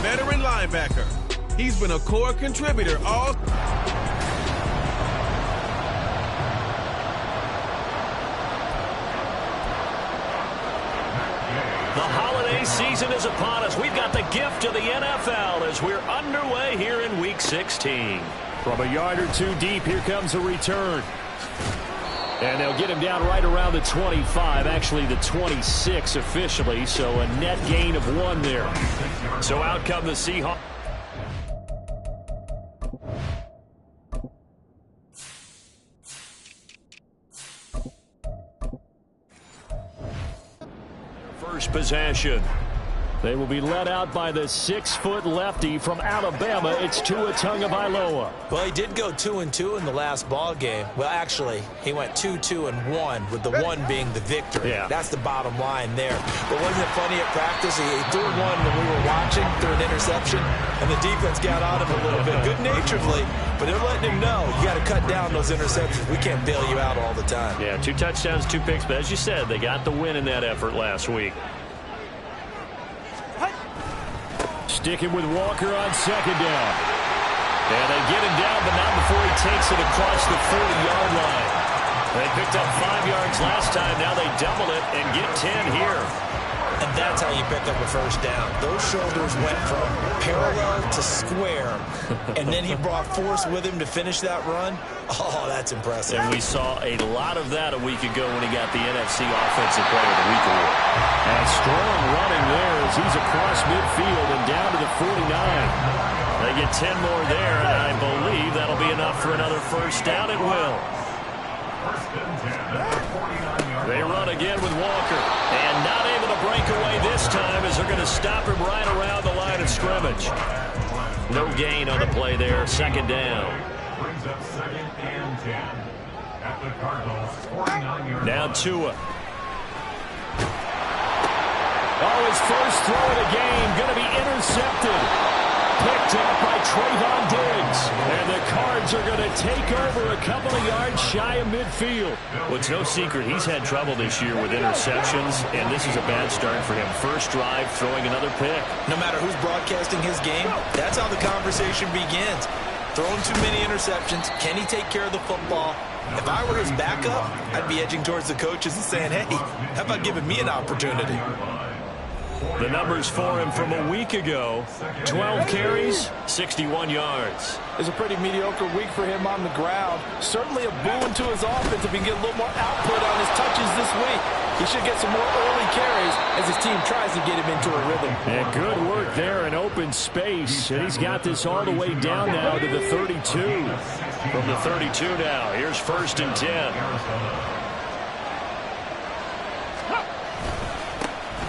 veteran linebacker. He's been a core contributor all The holiday season is upon us. We've got the gift of the NFL as we're underway here in Week 16. From a yard or two deep, here comes a return. And they'll get him down right around the 25, actually the 26 officially, so a net gain of 1 there. So out come the Seahawks. First possession. They will be led out by the 6-foot lefty from Alabama. It's Tua Tagovailoa. Well, he did go 2-2 in the last ball game. Well, actually, he went 2-2-1, with the 1 being the victory. Yeah. That's the bottom line there. But wasn't it funny at practice? He threw one when we were watching, threw an interception, and the defense got on him a little bit, good-naturedly. But they're letting him know, you got to cut down those interceptions. We can't bail you out all the time. Yeah, 2 touchdowns, 2 picks. But as you said, they got the win in that effort last week. Sticking with Walker on second down. And they get him down, but not before he takes it across the 40-yard line. They picked up 5 yards last time. Now they double it and get 10 here. And that's how you pick up a first down. Those shoulders went from parallel to square, and then he brought force with him to finish that run. Oh, that's impressive. And we saw a lot of that a week ago when he got the NFC Offensive Player of the Week award. And strong running there as he's across midfield and down to the 49. They get 10 more there, and I believe that'll be enough for another first down. It will. They run again with Walker, and not able to break away this time as they're going to stop him right around the line of scrimmage. No gain on the play there, second down. Now Tua. Oh, his first throw of the game going to be intercepted. Picked up by Trayvon Diggs. And the Cards are going to take over a couple of yards shy of midfield. Well, it's no secret he's had trouble this year with interceptions, and this is a bad start for him. First drive, throwing another pick. No matter who's broadcasting his game, that's how the conversation begins. Throwing too many interceptions. Can he take care of the football? If I were his backup, I'd be edging towards the coaches and saying, hey, how about giving me an opportunity? The numbers for him from a week ago, 12 carries, 61 yards. It's a pretty mediocre week for him on the ground. Certainly a boon to his offense if he can get a little more output on his touches this week. He should get some more early carries as his team tries to get him into a rhythm. And good work there in open space. And he's got this all the way down now to the 32. From the 32 now, here's 1st and 10.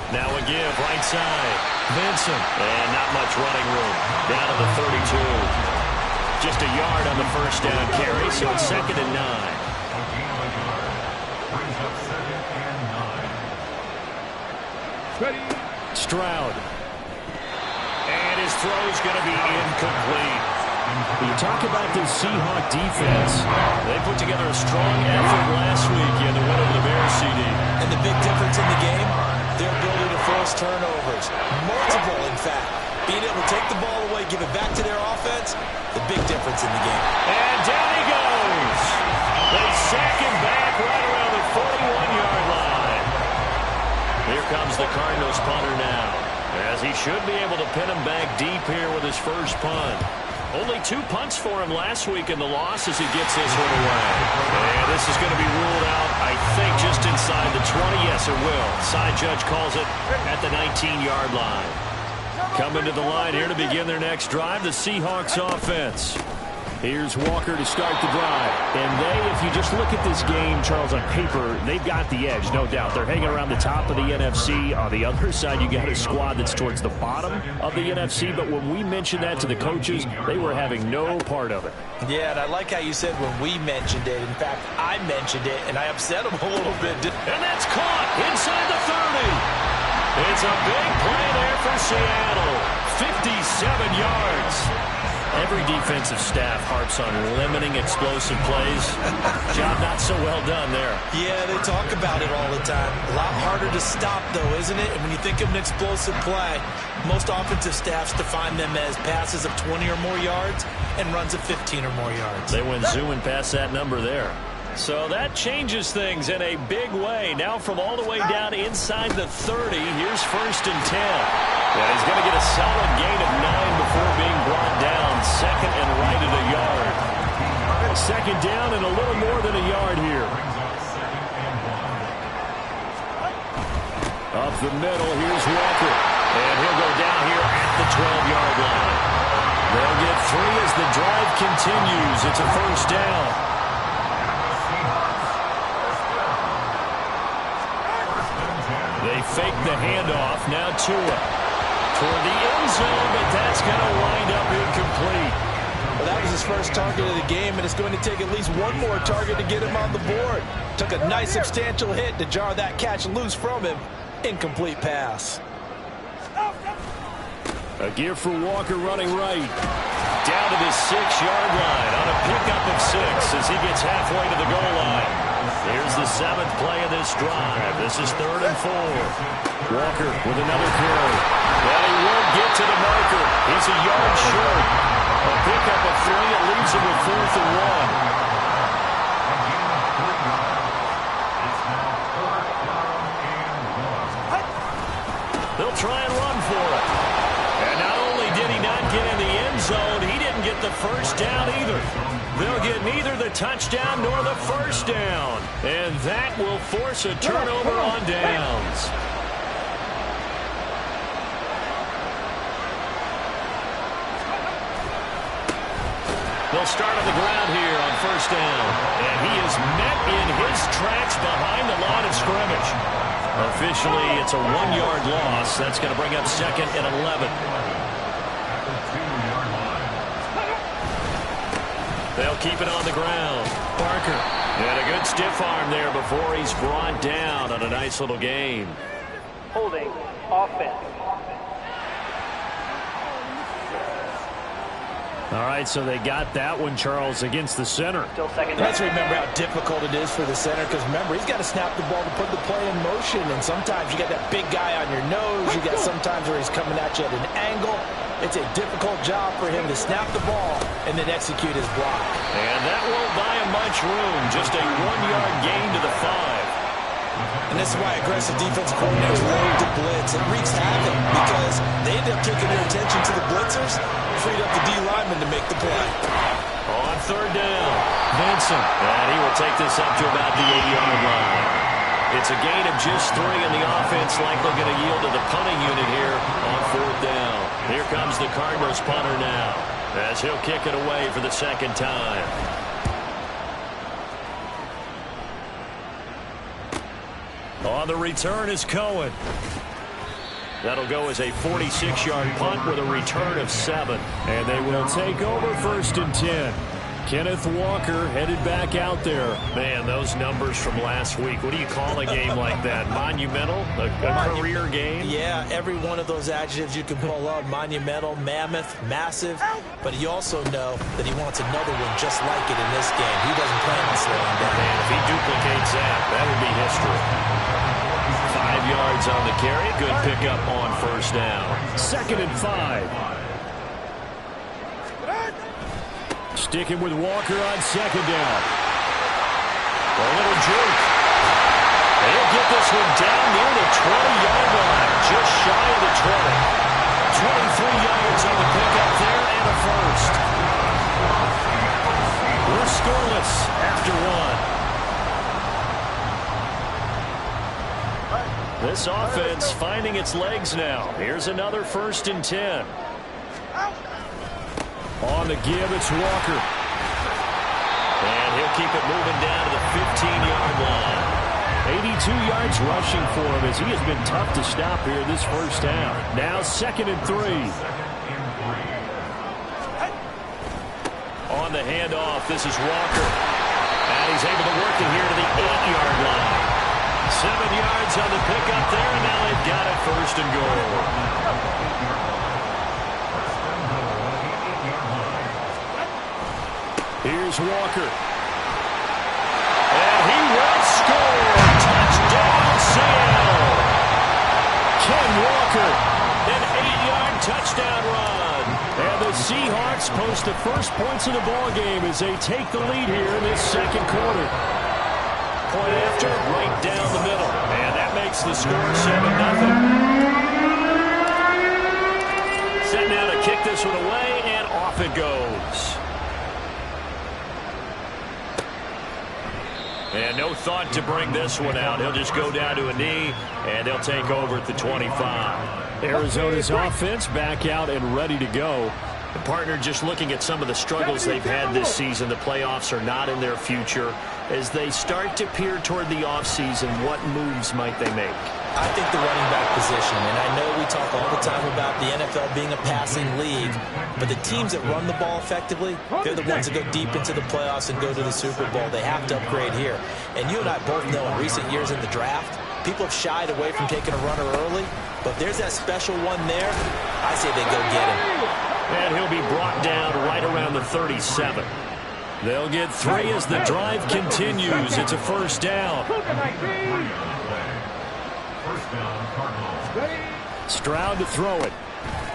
Now a give, right side. Vincent. And not much running room. Down to the 32. Just a yard on the first down carry, so it's 2nd and 9. Stroud. And his throw's going to be incomplete. You talk about this Seahawk defense. They put together a strong effort last week in the win over the Bears CD. And the big difference in the game, their ability to force turnovers. Multiple, in fact. Being able to take the ball away, give it back to their offense, the big difference in the game. And down he goes. They sack him back right around the 41-yard line. Here comes the Cardinals punter now, as he should be able to pin him back deep here with his first punt. Only 2 punts for him last week in the loss as he gets this one away. And this is going to be ruled out, I think, just inside the 20. Yes, it will. Side judge calls it at the 19-yard line. Coming to the line here to begin their next drive, the Seahawks offense. Here's Walker to start the drive. And if you just look at this game, Charles, on paper, they've got the edge, no doubt. They're hanging around the top of the NFC. On the other side, you got a squad that's towards the bottom of the NFC. But when we mentioned that to the coaches, they were having no part of it. Yeah, and I like how you said when we mentioned it. In fact, I mentioned it, and I upset them a little bit. And that's caught inside the 30. It's a big play there for Seattle. 57 yards. Every defensive staff harps on limiting explosive plays. Job not so well done there. Yeah, they talk about it all the time. A lot harder to stop, though, isn't it? And when you think of an explosive play, most offensive staffs define them as passes of 20 or more yards and runs of 15 or more yards. They went zooming past that number there. So that changes things in a big way. Now from all the way down inside the 30, here's 1st and 10. Yeah, he's going to get a solid gain of 9 before being brought down. 2nd and right at a yard. 2nd down and a little more than a yard here. Up the middle, here's Walker. And he'll go down here at the 12-yard line. They'll get 3 as the drive continues. It's a 1st down. They fake the handoff. Now Tua toward the end zone, but that's going to wind up incomplete. Well, that was his first target of the game, and it's going to take at least one more target to get him on the board. Took a nice substantial hit to jar that catch loose from him. Incomplete pass. A give for Walker running right. Down to the 6-yard line on a pickup of 6 as he gets halfway to the goal line. Here's the 7th play of this drive. This is 3rd and 4. Walker with another throw. Well, he won't get to the marker. He's a yard short. A pickup of 3. It leaves him with 4th and 1. They'll try and run for it. And not only did he not get in the end zone, he didn't get the 1st down either. They'll get neither the touchdown nor the 1st down. And that will force a turnover on downs. They'll start on the ground here on 1st down. And he is met in his tracks behind the line of scrimmage. Officially, it's a 1-yard loss. That's going to bring up 2nd and 11. They'll keep it on the ground. Parker. And a good stiff arm there before he's brought down on a nice little gain. Holding offense. All right, so they got that one, Charles, against the center. Still second. Let's remember how difficult it is for the center, because remember, he's got to snap the ball to put the play in motion, and sometimes you got that big guy on your nose. You got sometimes where he's coming at you at an angle. It's a difficult job for him to snap the ball and then execute his block. And that won't buy him much room. Just a 1-yard gain to the 5. And this is why aggressive defensive coordinators love to blitz. It wreaks havoc because they end up taking their attention to the blitzers, freed up the D lineman to make the play. On 3rd down, Vincent. And he will take this up to about the 8-yard line. It's a gain of just 3, and the offense likely going to yield to the punting unit here on 4th down. Here comes the Cardinals punter now as he'll kick it away for the 2nd time. On the return is Cohen. That'll go as a 46-yard punt with a return of 7. And they will take over 1st and 10. Kenneth Walker headed back out there. Man, those numbers from last week. What do you call a game like that? Monumental? A career game? Yeah, every one of those adjectives you can pull up. Monumental, mammoth, massive. But you also know that he wants another one just like it in this game. He doesn't plan on slowing down. Man, if he duplicates that, that would be history. 5 yards on the carry. Good pickup on 1st down. 2nd and 5. Sticking with Walker on 2nd down. A little juke. They'll get this one down near the 20-yard line. Just shy of the 20. 23 yards on the pickup there and a 1st. We're scoreless after 1. This offense finding its legs now. Here's another 1st and 10. On the give, it's Walker. And he'll keep it moving down to the 15-yard line. 82 yards rushing for him as he has been tough to stop here this 1st down. Now 2nd and 3. On the handoff, this is Walker. And he's able to work it here to the 8-yard line. 7 yards on the pickup there, and now they've got it 1st and goal. Here's Walker. And he will score. Touchdown, Seattle. Ken Walker, an 8-yard touchdown run. And the Seahawks post the first points of the ball game as they take the lead here in this second quarter. Point after, right down the middle. And that makes the score 7-0. Set now to kick this one away, and off it goes. And no thought to bring this one out. He'll just go down to a knee, and they'll take over at the 25. Arizona's offense back out and ready to go. The partner, just looking at some of the struggles they've had this season, the playoffs are not in their future. As they start to peer toward the offseason, what moves might they make? I think the running back position, and I know we talk all the time about the NFL being a passing league, but the teams that run the ball effectively, they're the ones that go deep into the playoffs and go to the Super Bowl. They have to upgrade here. And you and I both know in recent years in the draft, people have shied away from taking a runner early, but if there's that special one there, I say they go get him. And he'll be brought down right around the 37. They'll get 3 as the drive continues. It's a first down. Stroud to throw it.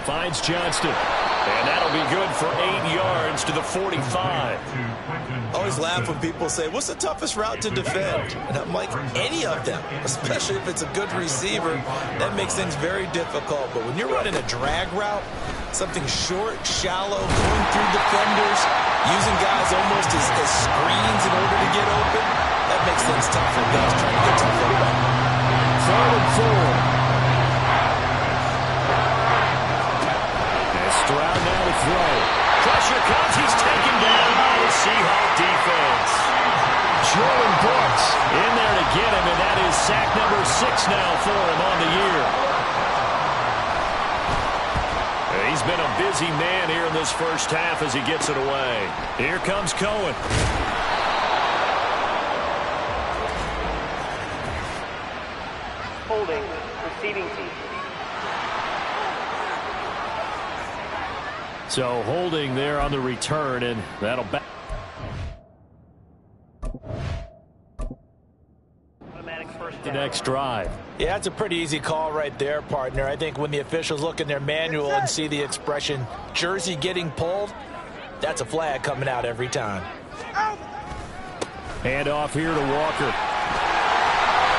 Finds Johnston. And that'll be good for 8 yards to the 45. I always laugh when people say, what's the toughest route to defend? And I'm like, any of them, especially if it's a good receiver. That makes things very difficult. But when you're running a drag route, something short, shallow, going through defenders, using guys almost as screens in order to get open, that makes things tough for guys trying to get to the football. 3rd and 4. Stroud now to throw. Pressure comes. He's taken down by the Seahawk defense. Jordan Brooks in there to get him, and that is sack number 6 now for him on the year. He's been a busy man here in this first half as he gets it away. Here comes Cohen. Holding, receiving team. So holding there on the return, and that'll back. The next drive. Yeah, that's a pretty easy call right there, partner. I think when the officials look in their manual and see the expression jersey getting pulled, that's a flag coming out every time. Hand off here to Walker.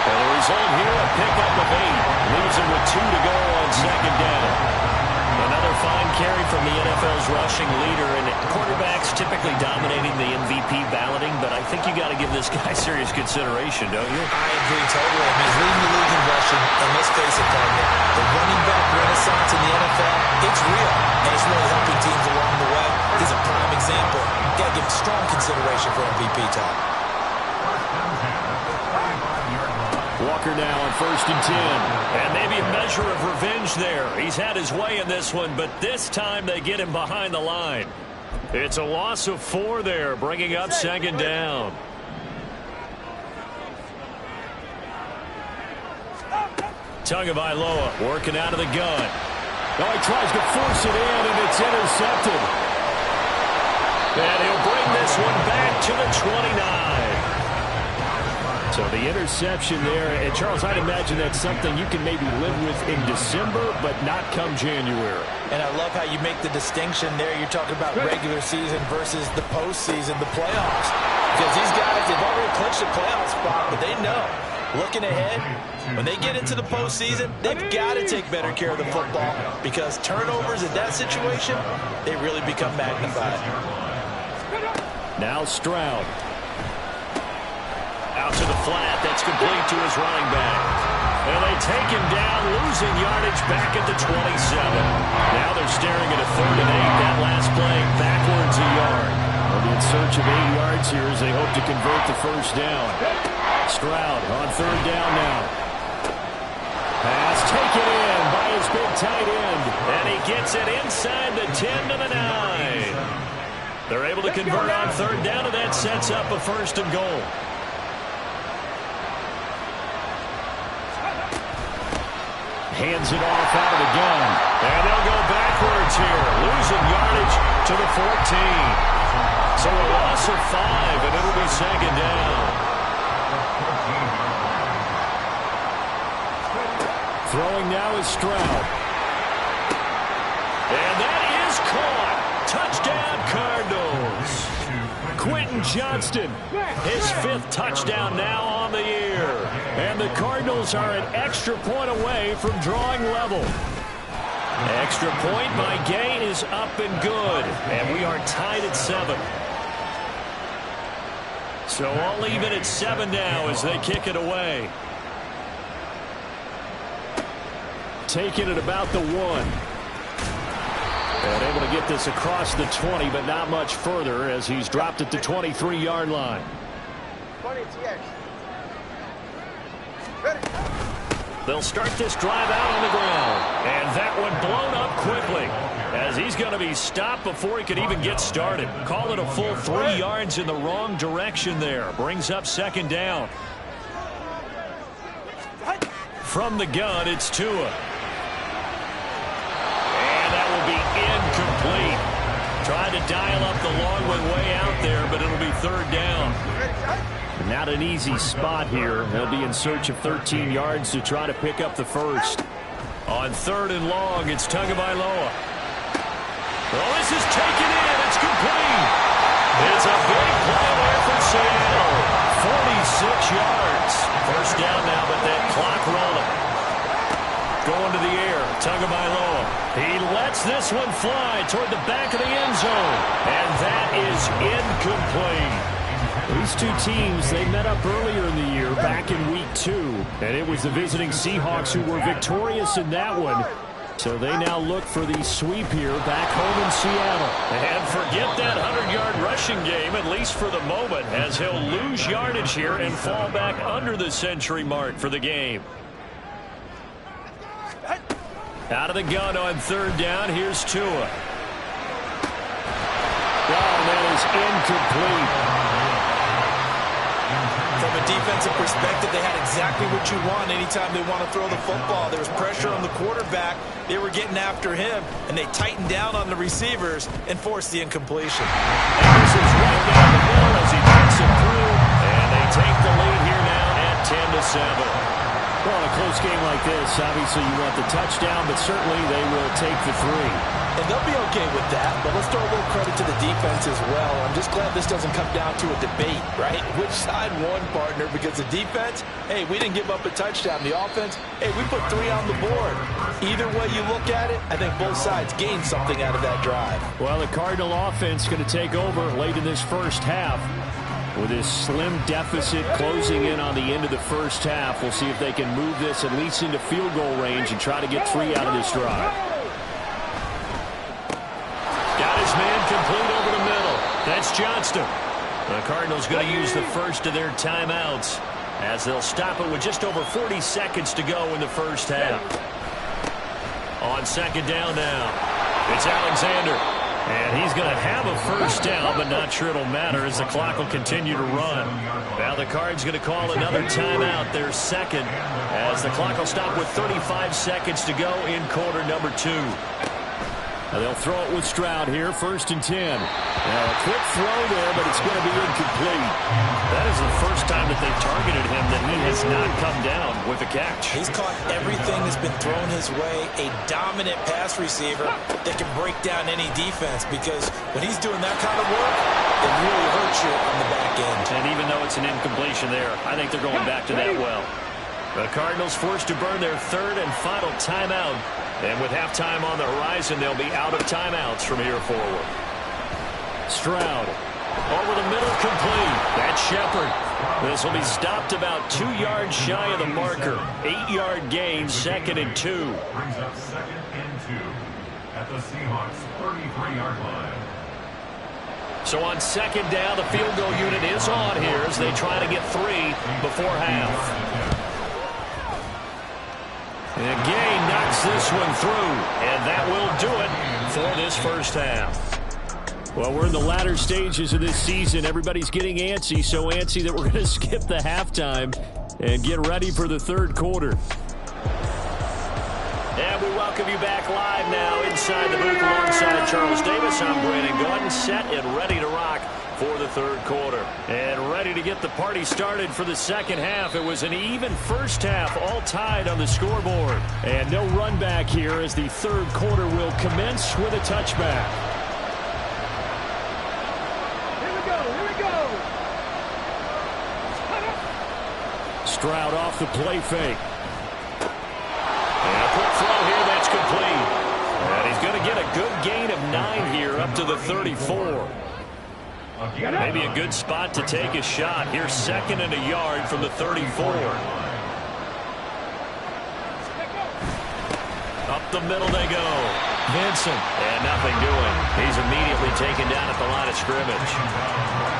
And the result here, a pickup of 8. Leaves him with 2 to go on second down. Another fine carry from the NFL's rushing leader, and quarterbacks typically dominating the MVP balloting, but I think you got to give this guy serious consideration, don't you? I agree totally. I mean, he's leading the league in rushing, and let's face it, partner, the running back renaissance in the NFL, it's real, and it's really helping teams along the way. He's a prime example. Got to give strong consideration for MVP talk. Walker now on 1st and 10. And maybe a measure of revenge there. He's had his way in this one, but this time they get him behind the line. It's a loss of 4 there, bringing up second down. Tagovailoa working out of the gun. Oh, he tries to force it in, and it's intercepted. And he'll bring this one back to the 29. So the interception there, and Charles, I'd imagine that's something you can maybe live with in December, but not come January. And I love how you make the distinction there. You're talking about regular season versus the postseason, the playoffs. Because these guys, they've already clinched a playoff spot, but they know, looking ahead, when they get into the postseason, they've got to take better care of the football, because turnovers in that situation, they really become magnified. Now Stroud. Out to the flat. That's complete to his running back. And they take him down, losing yardage back at the 27. Now they're staring at a 3rd and 8. That last play backwards a yard. They'll be in search of 8 yards here as they hope to convert the first down. Stroud on 3rd down now. Pass taken in by his big tight end. And he gets it inside the 10 to the 9. They're able to convert on 3rd down, and that sets up a 1st and goal. Hands it off out of the gun. And they'll go backwards here, losing yardage to the 14. So a loss of 5, and it'll be second down. Throwing now is Stroud. And that is caught. Touchdown, Cardinals. Quentin Johnston, his 5th touchdown now on the year. And the Cardinals are an extra point away from drawing level. Extra point by Gay is up and good. And we are tied at 7. So all even at 7 now as they kick it away. Taking it about the 1. And able to get this across the 20, but not much further as he's dropped it to 23-yard line. They'll start this drive out on the ground. And that one blown up quickly as he's going to be stopped before he could even get started. Call it a full 3 yards in the wrong direction there. Brings up second down. From the gun, it's Tua. Incomplete. Tried to dial up the long one way out there, but it'll be third down. Not an easy spot here. They'll be in search of 13 yards to try to pick up the first. On 3rd and long, it's Tagovailoa. Oh, this is taken in. It's complete. It's a big play there for Seattle. 46 yards. First down now, but that clock rolling. Going to the air, Tagovailoa. He lets this one fly toward the back of the end zone. And that is incomplete. These two teams, they met up earlier in the year, back in week 2. And it was the visiting Seahawks who were victorious in that one. So they now look for the sweep here back home in Seattle. And forget that 100-yard rushing game, at least for the moment, as he'll lose yardage here and fall back under the century mark for the game. Out of the gun on 3rd down. Here's Tua. Oh, that is incomplete. From a defensive perspective, they had exactly what you want anytime they want to throw the football. There was pressure on the quarterback. They were getting after him, and they tightened down on the receivers and forced the incompletion. Anderson's right down the middle as he takes it through, and they take the lead here now at 10-7. Well, in a close game like this, obviously you want the touchdown, but certainly they will take the 3. And they'll be okay with that, but let's throw a little credit to the defense as well. I'm just glad this doesn't come down to a debate, right? Which side won, partner? Because the defense, hey, we didn't give up a touchdown. The offense, hey, we put 3 on the board. Either way you look at it, I think both sides gained something out of that drive. Well, the Cardinal offense going to take over late in this first half. With this slim deficit closing in on the end of the first half, we'll see if they can move this at least into field goal range and try to get 3 out of this drive. Got his man complete over the middle. That's Johnston. The Cardinals going to use the first of their timeouts as they'll stop it with just over 40 seconds to go in the first half. On 2nd down now, it's Alexander. And he's going to have a first down, but not sure it'll matter as the clock will continue to run. Now the Cards going to call another timeout, their second, as the clock will stop with 35 seconds to go in quarter number 2. Now they'll throw it with Stroud here, 1st and 10. Now a quick throw there, but it's going to be incomplete. That is the first time that they've targeted him that he has not come down with a catch. He's caught everything that's been thrown his way. A dominant pass receiver that can break down any defense, because when he's doing that kind of work, it really hurts you on the back end. And even though it's an incompletion there, I think they're going back to that well. The Cardinals forced to burn their 3rd and final timeout. And with halftime on the horizon, they'll be out of timeouts from here forward. Stroud. Over the middle, complete. That's Shepard. This will be stopped about 2 yards shy of the marker. 8-yard gain, 2nd and 2. Brings up 2nd and 2 at the Seahawks' 33-yard line. So on 2nd down, the field goal unit is on here as they try to get 3 before half. And again, knocks this one through, and that will do it for this first half. Well, we're in the latter stages of this season. Everybody's getting antsy, so antsy that we're going to skip the halftime and get ready for the 3rd quarter. And we welcome you back live now inside the booth alongside Charles Davis. I'm Brandon Gordon, set and ready to rock for the third quarter. And ready to get the party started for the second half. It was an even first half, all tied on the scoreboard. And no run back here as the third quarter will commence with a touchback. Stroud off the play fake. And a quick throw here that's complete. And he's going to get a good gain of 9 here up to the 34. Maybe a good spot to take a shot. Here's 2nd and a yard from the 34. Up the middle they go. Vincent. And nothing doing. He's immediately taken down at the line of scrimmage.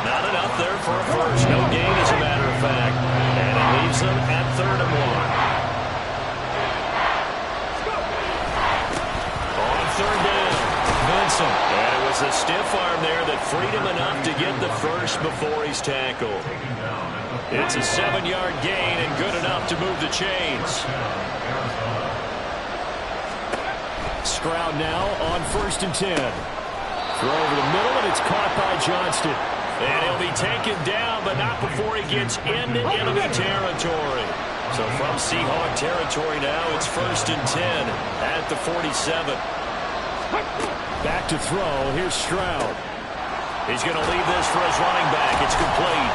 Not enough there for a first. No gain, as a matter of fact. And it leaves them at 3rd and 1. On 3rd down, Vincent. And it was a stiff arm there that freed him enough to get the first before he's tackled. It's a 7-yard gain and good enough to move the chains. Stroud now on 1st and 10. Throw over the middle, and it's caught by Johnston. And he'll be taken down, but not before he gets into enemy territory. So from Seahawk territory now, it's 1st and 10 at the 47. Back to throw. Here's Stroud. He's going to leave this for his running back. It's complete.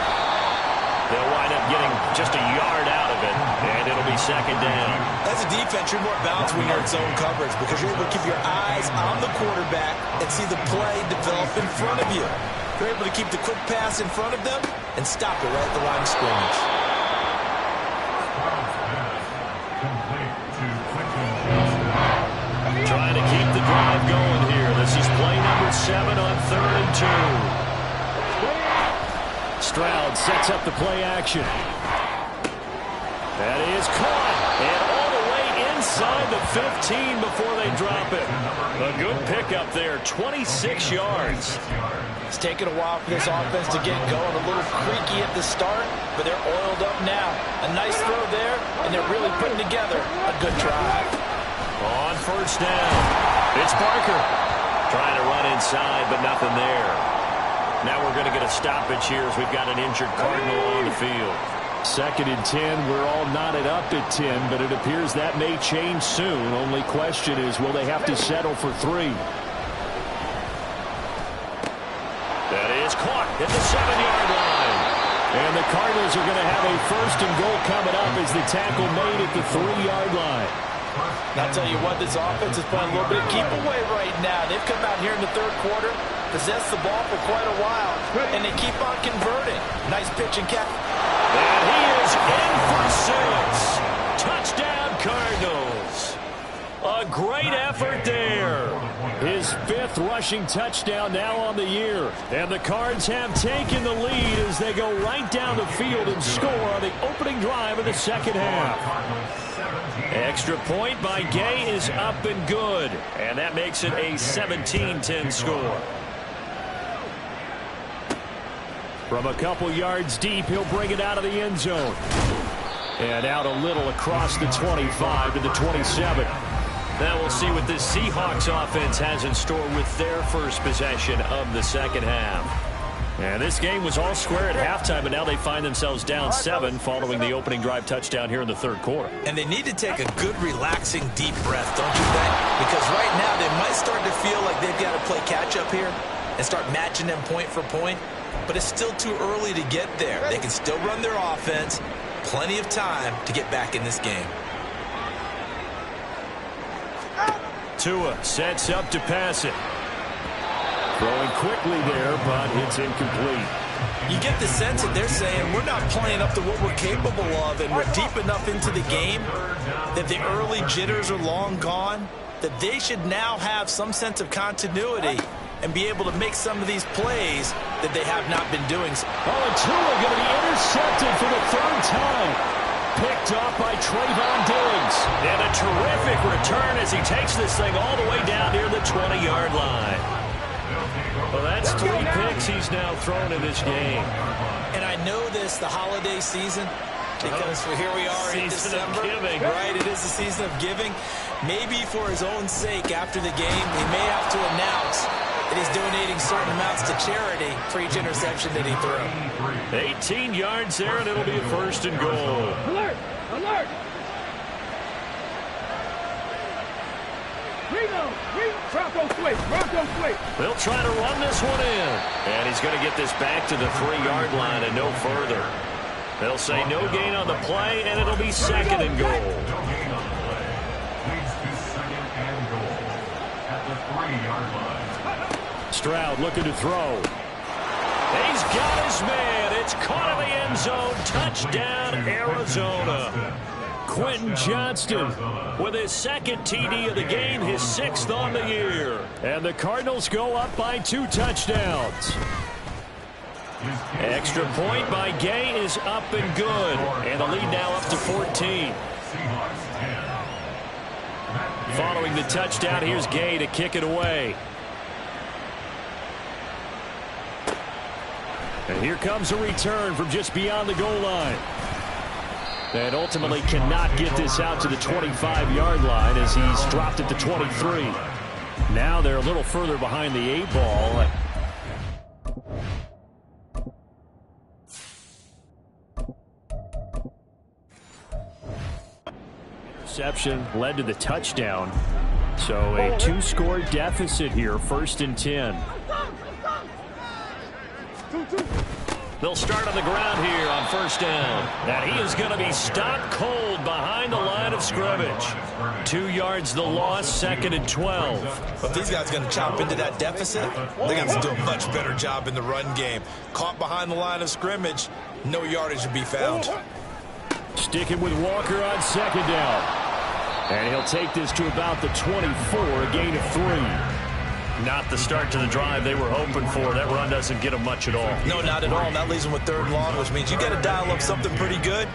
They'll wind up getting just a yard out of it, and it'll be 2nd down. As a defense, you're more balanced when you're in zone coverage because you're able to keep your eyes on the quarterback and see the play develop in front of you. You're able to keep the quick pass in front of them and stop it right at the line of scrimmage. Trying to keep the drive going here. This is play number 7 on 3rd and 2. Stroud sets up the play action. That is caught. And all the way inside the 15 before they drop it. A good pickup there, 26 yards. It's taken a while for this offense to get going. A little creaky at the start, but they're oiled up now. A nice throw there, and they're really putting together a good drive. On 1st down, it's Barker. Trying to run inside, but nothing there. Now we're going to get a stoppage here as we've got an injured Cardinal on the field. 2nd and 10. We're all knotted up at 10, but it appears that may change soon. Only question is, will they have to settle for 3? That is caught at the 7-yard line. And the Cardinals are going to have a 1st and goal coming up as the tackle made at the 3-yard line. And I'll tell you what, this offense is playing a little bit of keep away right now. They've come out here in the 3rd quarter, possessed the ball for quite a while, and they keep on converting. Nice pitch and catch. And he is in for 6. Touchdown, Cardinals. A great effort there. His 5th rushing touchdown now on the year. And the Cards have taken the lead as they go right down the field and score on the opening drive of the second half. Extra point by Gay is up and good. And that makes it a 17-10 score. From a couple yards deep, he'll bring it out of the end zone. And out a little across the 25 to the 27. Now we'll see what this Seahawks offense has in store with their first possession of the second half. And this game was all square at halftime, but now they find themselves down 7 following the opening drive touchdown here in the 3rd quarter. And they need to take a good, relaxing, deep breath, don't you think? Because right now they might start to feel like they've got to play catch-up here and start matching them point for point. But it's still too early to get there. They can still run their offense. Plenty of time to get back in this game. Tua sets up to pass it. Throwing quickly there, but it's incomplete. You get the sense that they're saying we're not playing up to what we're capable of, and we're deep enough into the game that the early jitters are long gone, that they should now have some sense of continuity and be able to make some of these plays that they have not been doing. Oh, and Tua going to be intercepted for the 3rd time. Picked off by Trayvon Diggs. And a terrific return as he takes this thing all the way down near the 20-yard line. Well, that's 3 picks he's now thrown in this game. And I know this, the holiday season, Because here we are in December, right? It is the season of giving. Maybe for his own sake after the game, he may have to announce that he's donating certain amounts to charity for each interception that he threw. 18 yards there, and it'll be a 1st and goal. Alert! Alert! They'll try to run this one in. And he's going to get this back to the 3-yard line and no further. They'll say no gain on the play, and it'll be 2nd and goal. No gain on the play. Leads to 2nd and goal at the 3-yard line. Stroud looking to throw. He's got his man. It's caught in the end zone. Touchdown, Arizona. Quentin Johnston with his 2nd TD of the game, his 6th on the year. And the Cardinals go up by 2 touchdowns. Extra point by Gay is up and good. And the lead now up to 14. Following the touchdown, here's Gay to kick it away. And here comes a return from just beyond the goal line. And ultimately cannot get this out to the 25-yard line as he's dropped it to 23. Now they're a little further behind the 8 ball. Interception led to the touchdown. So a 2-score deficit here, 1st and 10. They'll start on the ground here on 1st down. And he is going to be stopped cold behind the line of scrimmage. 2 yards the loss, 2nd and 12. But these guys are going to chop into that deficit. They're going to do a much better job in the run game. Caught behind the line of scrimmage, no yardage to be found. Sticking with Walker on 2nd down. And he'll take this to about the 24, a gain of 3. Not the start to the drive they were hoping for. That run doesn't get them much at all. No, not at all. And that leaves them with 3rd and long, which means you got to dial up something pretty good.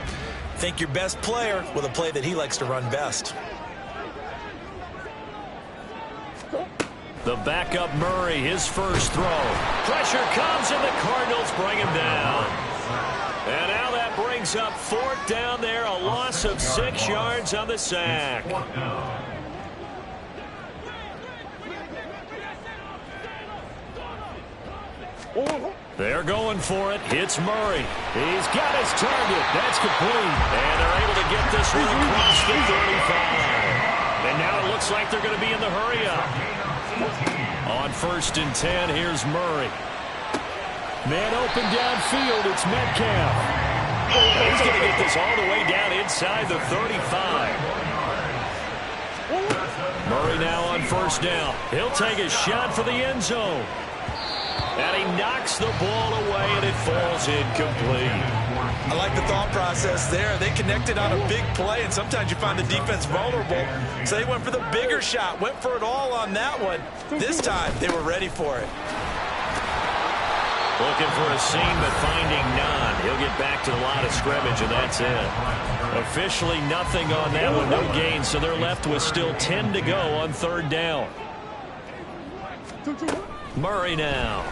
Think your best player with a play that he likes to run best. The backup Murray, his first throw. Pressure comes, and the Cardinals bring him down. And now that brings up 4th down there, a loss of 6 yards on the sack. They're going for it. Hits Murray. He's got his target. That's complete. And they're able to get this one across the 35. And now it looks like they're going to be in the hurry-up. On 1st and 10, here's Murray. Man open downfield. It's Metcalf. He's going to get this all the way down inside the 35. Murray now on 1st down. He'll take a shot for the end zone. And he knocks the ball away, and it falls incomplete. I like the thought process there. They connected on a big play, and sometimes you find the defense vulnerable. So they went for the bigger shot, went for it all on that one. This time, they were ready for it. Looking for a seam, but finding none. He'll get back to the line of scrimmage, and that's it. Officially nothing on that one, no gain, so they're left with still 10 to go on 3rd down. Murray now.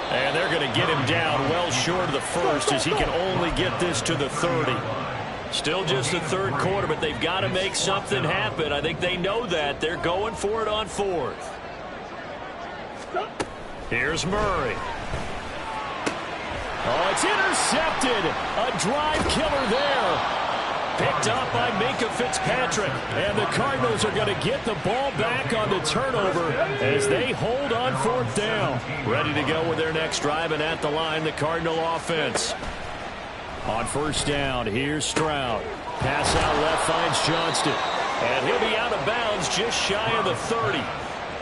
And they're going to get him down well short of the 1st as he can only get this to the 30. Still just the 3rd quarter, but they've got to make something happen. I think they know that. They're going for it on 4th. Here's Murray. Oh, it's intercepted. A drive killer there. Picked up by Minkah Fitzpatrick. And the Cardinals are going to get the ball back on the turnover as they hold on 4th down. Ready to go with their next drive, and at the line, the Cardinal offense. On 1st down, here's Stroud. Pass out left finds Johnston. And he'll be out of bounds just shy of the 30.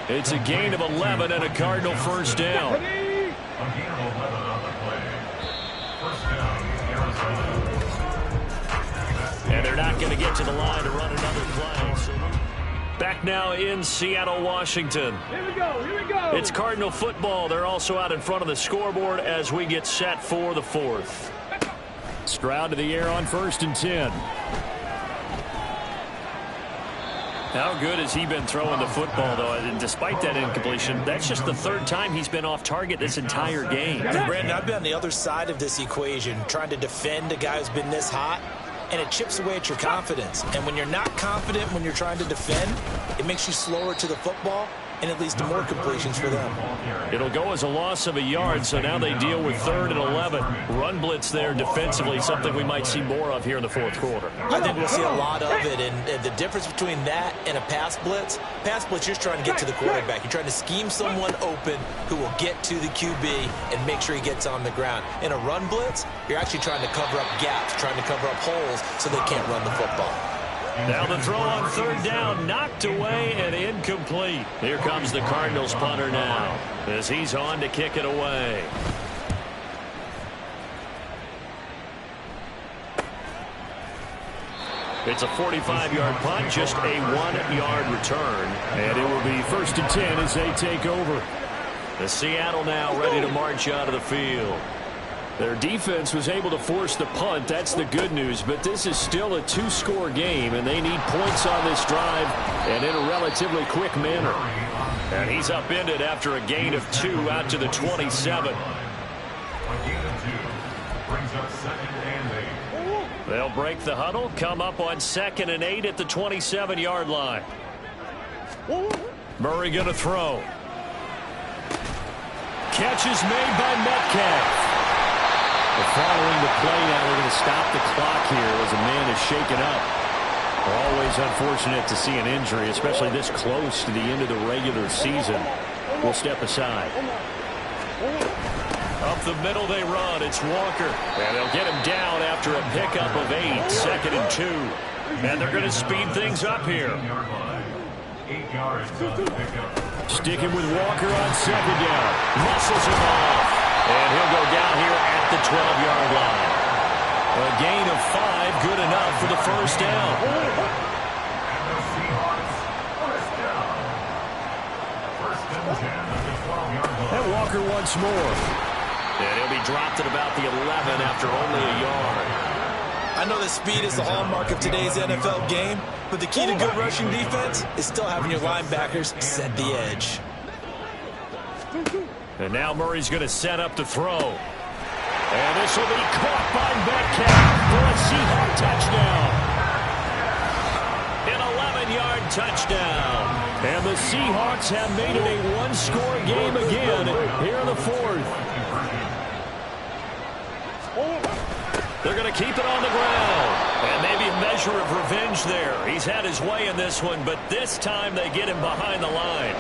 It's a gain of 11 and a Cardinal 1st down. And they're not going to get to the line to run another play. So back now in Seattle, Washington. Here we go, here we go. It's Cardinal football. They're also out in front of the scoreboard as we get set for the 4th. Stroud to the air on 1st and 10. How good has he been throwing the football, though? And despite that incompletion, that's just the third time he's been off target this entire game. Brandon, I've been on the other side of this equation, trying to defend a guy who's been this hot, and it chips away at your confidence. And when you're not confident when you're trying to defend, it makes you slower to the football, and it leads to more completions for them. It'll go as a loss of a yard, so now they deal with 3rd and 11. Run blitz there defensively, something we might see more of here in the fourth quarter. I think we'll see a lot of it, and the difference between that and a pass blitz, you're just trying to get to the quarterback. You're trying to scheme someone open who will get to the QB and make sure he gets on the ground. In a run blitz, you're actually trying to cover up gaps, trying to cover up holes so they can't run the football. Now the throw on 3rd down, knocked away and incomplete. Here comes the Cardinals punter now as he's on to kick it away. It's a 45-yard punt, just a 1-yard return. And it will be 1st and 10 as they take over. The Seattle now ready to march out of the field. Their defense was able to force the punt. That's the good news. But this is still a 2-score game, and they need points on this drive and in a relatively quick manner. And he's upended after a gain of 2 out to the 27. A gain of 2 brings up 2nd and 8. They'll break the huddle, come up on 2nd and 8 at the 27-yard line. Murray going to throw. Catch is made by Metcalf. Following the play now, they're going to stop the clock here as a man is shaken up. Always unfortunate to see an injury, especially this close to the end of the regular season. We'll step aside. Up the middle they run. It's Walker. And they'll get him down after a pickup of 8. 2nd and 2. And they're going to speed things up here. 8 yards on the pickup. Sticking with Walker on 2nd down. Muscles him off. And he'll go down here at the 12-yard line. A gain of 5, good enough for the 1st down. And the Seahawks first down. 1st and 10 at the 12-yard line. And Walker once more. And he'll be dropped at about the 11 after only a yard. I know that speed is the hallmark of today's NFL game, but the key to good rushing defense is still having your linebackers set the edge. And now Murray's going to set up to throw. And this will be caught by Metcalf for a Seahawk touchdown. An 11-yard touchdown. And the Seahawks have made it a 1-score game again here in the 4th. They're going to keep it on the ground. And maybe a measure of revenge there. He's had his way in this one, but this time they get him behind the line.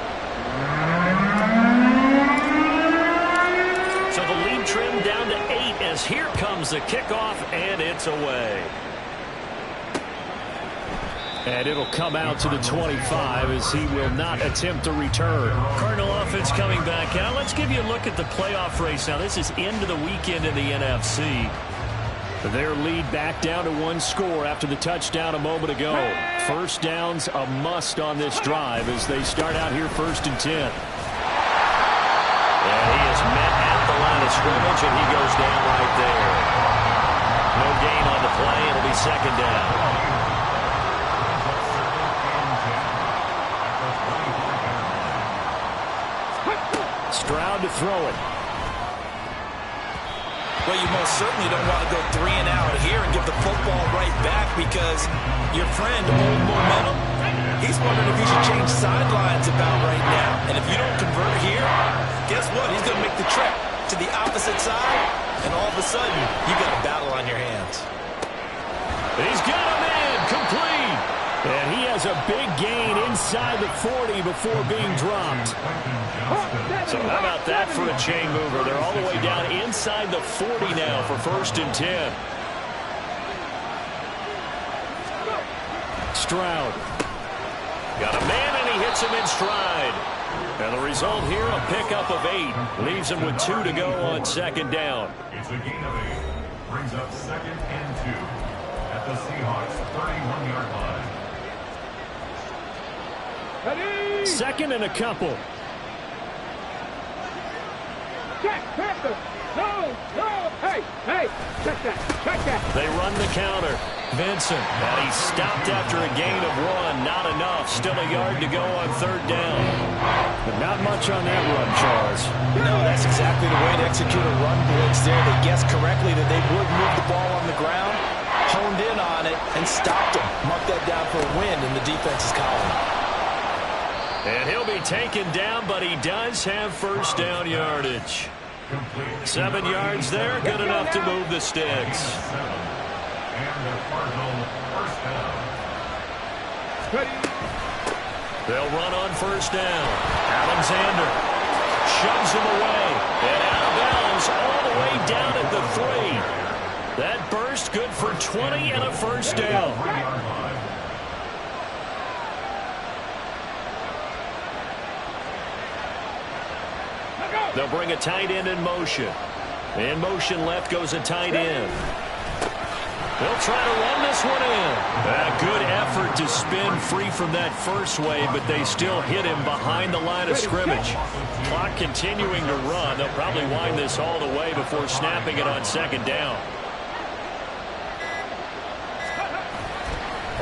So the lead trimmed down to 8 as here comes the kickoff, and it's away. And it'll come out to the 25 as he will not attempt to return. Cardinal offense coming back out. Let's give you a look at the playoff race. Now, this is into the weekend in the NFC. Their lead back down to 1 score after the touchdown a moment ago. 1st down's a must on this drive as they start out here 1st and 10. And he is met at the line of scrimmage, and he goes down right there. No gain on the play. It'll be 2nd down. Stroud to throw it. Well, you most certainly don't want to go 3 and out here and give the football right back because your friend, Old Momentum, he's wondering if he should change sidelines about right now. And if you don't convert here, guess what? He's going to make the trip to the opposite side, and all of a sudden, you got a battle on your hands. He's got him in, complete. And he has a big gain inside the 40 before being dropped. So how about that for a chain mover? They're all the way down inside the 40 now for 1st and 10. Stroud. Got a man, and he hits him in stride. And the result here, a pickup of 8. Leaves him with 2 to go on 2nd down. It's a gain of 8. Brings up 2nd and 2 at the Seahawks 31-yard line. 2nd and a couple. Check, Panther. No, no. Hey, check that. They run the counter. Vincent. And he stopped after a gain of 1. Not enough. Still a yard to go on 3rd down. But not much on that run, Charles. No, that's exactly the way to execute a run blitz there. They guessed correctly that they would move the ball on the ground, honed in on it, and stopped him. Mark that down for a win in the defense's column. And he'll be taken down, but he does have 1st down yardage. 7 yards there, good enough to move the sticks. And the Cardinal 1st down. They'll run on 1st down. Alexander shoves him away. And out of bounds all the way down at the 3. That burst good for 20 and a 1st down. They'll bring a tight end in motion. In motion left goes a tight end. They'll try to run this one in. A good effort to spin free from that first wave, but they still hit him behind the line of scrimmage. Clock continuing to run. They'll probably wind this all the way before snapping it on 2nd down.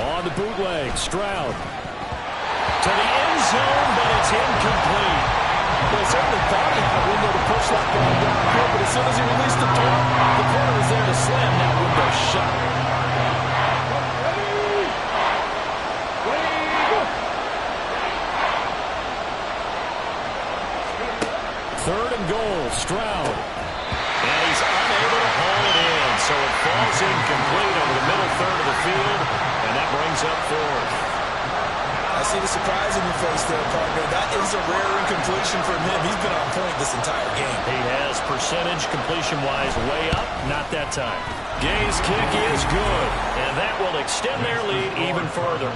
On the bootleg, Stroud. To the end zone, but it's incomplete. Well, certainly thought he had a window to push that ball downfield, but as soon as he released the torque, the corner was there to slam that window shut. 3rd and goal, Stroud. And he's unable to haul it in, so it falls incomplete over the middle 3rd of the field, and that brings up 4th. I see the surprise in your face there, partner. That is a rare incompletion from him. He's been on point this entire game. He has percentage completion-wise way up, not that time. Gay's kick is good, and that will extend their lead even further.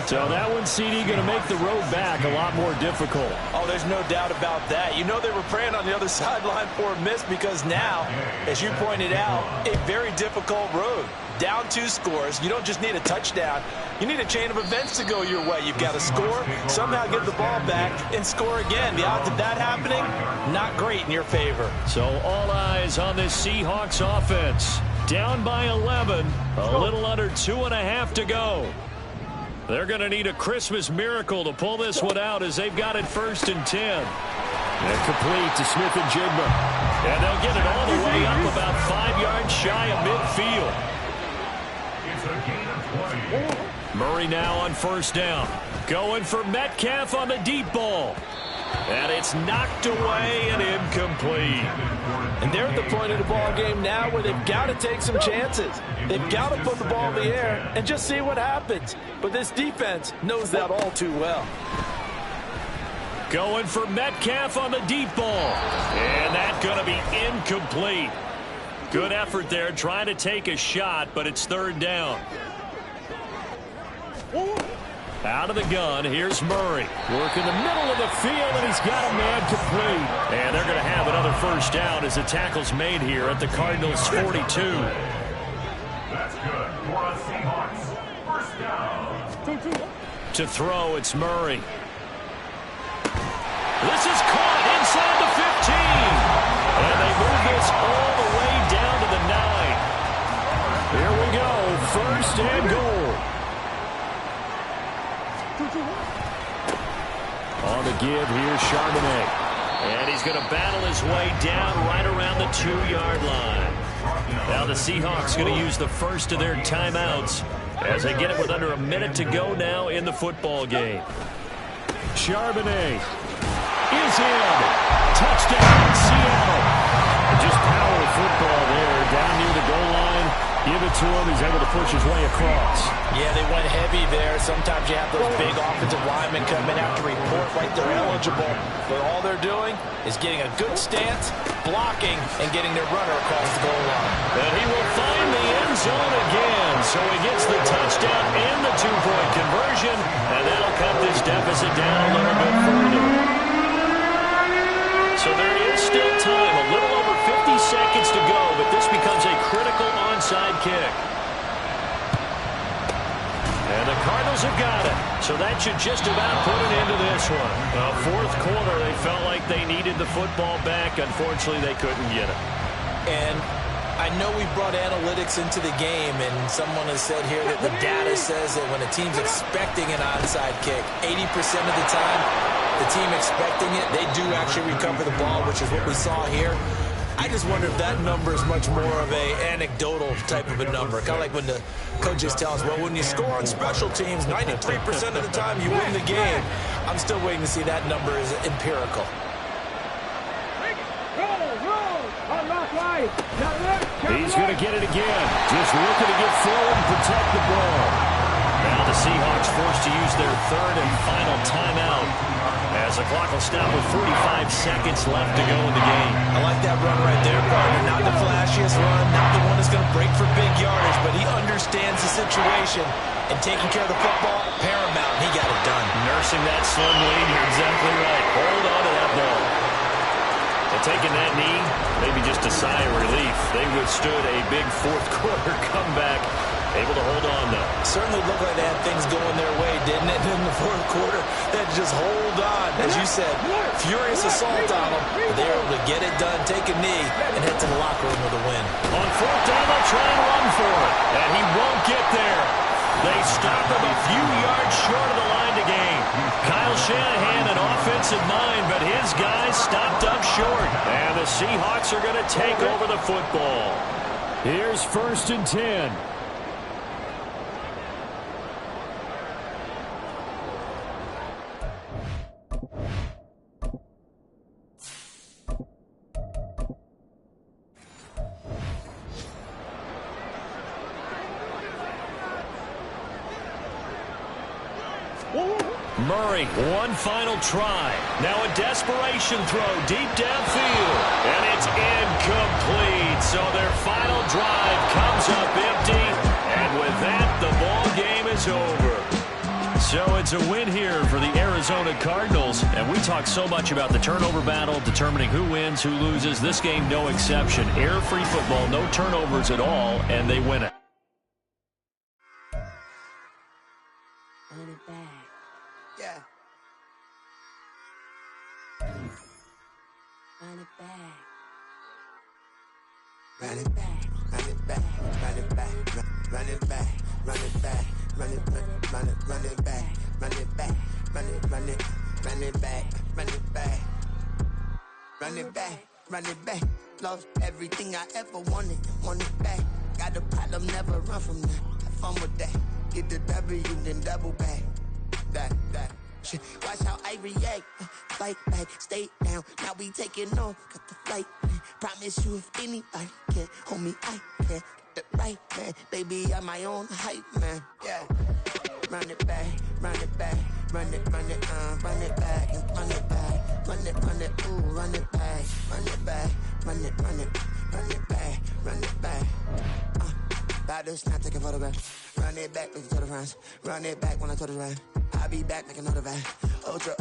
So that one, CD, going to make the road back a lot more difficult. Oh, there's no doubt about that. You know they were praying on the other sideline for a miss because now, as you pointed out, a very difficult road. Down 2 scores. You don't just need a touchdown. You need a chain of events to go your way. You've got to score, somehow get the ball back, and score again. The odds of that happening, not great in your favor. So all eyes on this Seahawks offense. Down by 11, a little under 2.5 to go. They're going to need a Christmas miracle to pull this one out as they've got it 1st and 10. And complete to Smith and Jigba. And they'll get it all the way up about 5 yards shy of midfield. It's a gain of 20. Murray now on 1st down. Going for Metcalf on the deep ball. And it's knocked away and incomplete. And they're at the point of the ball game now where they've got to take some chances. They've got to put the ball in the air and just see what happens. But this defense knows that all too well. Going for Metcalf on the deep ball. And that's going to be incomplete. Good effort there trying to take a shot, but it's 3rd down. Out of the gun, here's Murray. Working the middle of the field, and he's got a man complete. And they're going to have another 1st down as the tackle's made here at the Cardinals' 42. That's good for a Seahawks 1st down. To throw, it's Murray. This is caught inside the 15. And they move this all the way down to the 9. Here we go, 1st and goal. On the give, here's Charbonnet. And he's going to battle his way down right around the 2-yard line. Now the Seahawks going to use the first of their timeouts as they get it with under a minute to go now in the football game. Charbonnet is in. Touchdown, Seattle. Just power football there, down near the goal line. Give it to him. He's able to push his way across. Yeah, they went heavy there. Sometimes you have those big offensive linemen come in after report like they're eligible. But all they're doing is getting a good stance, blocking, and getting their runner across the goal line. And he will find the end zone again. So he gets the touchdown and the 2-point conversion. And that'll cut this deficit down a little bit further. So there is still time. A little over 50 seconds to go. But this becomes a critical onside kick. And the Cardinals have got it. So that should just about put an end to this one. Fourth quarter, they felt like they needed the football back. Unfortunately, they couldn't get it. And I know we brought analytics into the game, and someone has said here that the data says that when a team's expecting an onside kick, 80% of the time, the team expecting it, they do actually recover the ball, which is what we saw here. I just wonder if that number is much more of a anecdotal type of a number. Kind of like when the coaches tell us, well, when you score on special teams, 93% of the time you win the game. I'm still waiting to see that number is empirical. He's going to get it again. Just looking to get forward and protect the ball. Now the Seahawks forced to use their third and final timeout as the clock will stop with 45 seconds left to go in the game. I like that run right there, partner. Not the flashiest run, not the one that's going to break for big yardage, but he understands the situation, and taking care of the football, paramount. He got it done. Nursing that slim lead, you're exactly right. Hold on to that ball. And taking that knee, maybe just a sigh of relief. They withstood a big fourth-quarter comeback. Able to hold on, though. Certainly looked like they had things going their way, didn't it? In the fourth quarter, they had to just hold on. As you said, furious assault on them. But they were able to get it done, take a knee, and head to the locker room with a win. On fourth down, they'll try and run for it. And he won't get there. They stop him a few yards short of the line to gain. Kyle Shanahan, an offensive mind, but his guys stopped up short. And the Seahawks are going to take over the football. Here's 1st and 10. Murray, one final try. Now a desperation throw deep downfield. And it's incomplete. So their final drive comes up empty. And with that, the ball game is over. So it's a win here for the Arizona Cardinals. And we talk so much about the turnover battle, determining who wins, who loses. This game, no exception. Error-free football, no turnovers at all, and they win it. Yeah. Run it back. Run it back. Run it back. Run it back. Run it back. Run it back. Run it back. Run it back. Run it back. Run it run it run it back. Run it back. Run it back. Run it back. Lost everything I ever wanted. Want it back. Got a problem, never run from that. Have fun with that. Get the W, then double back. That shit. Watch how I react. Fight back, stay down. Now we taking off. Got the flight. Promise you if anybody can hold me, I can. Get the right man. Baby, I'm my own hype man. Yeah. Run it back, run it back. Run it back, and run it back. Run it, ooh, run it back. Run it back, run it back. Run it back. About to snap, taking photographs. Run it back, looking to the fronts. Run it back when I told it right. I'll be back, make another back. Ultra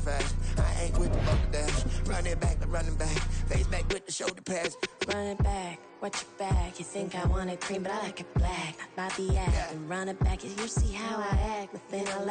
fast. I ain't with the bumper dash. Run it back, running back. Face back with the shoulder pads. Run it back, watch your back. You think I want it cream, but I like it black. Not the act. And run it back, you see how I act. Within a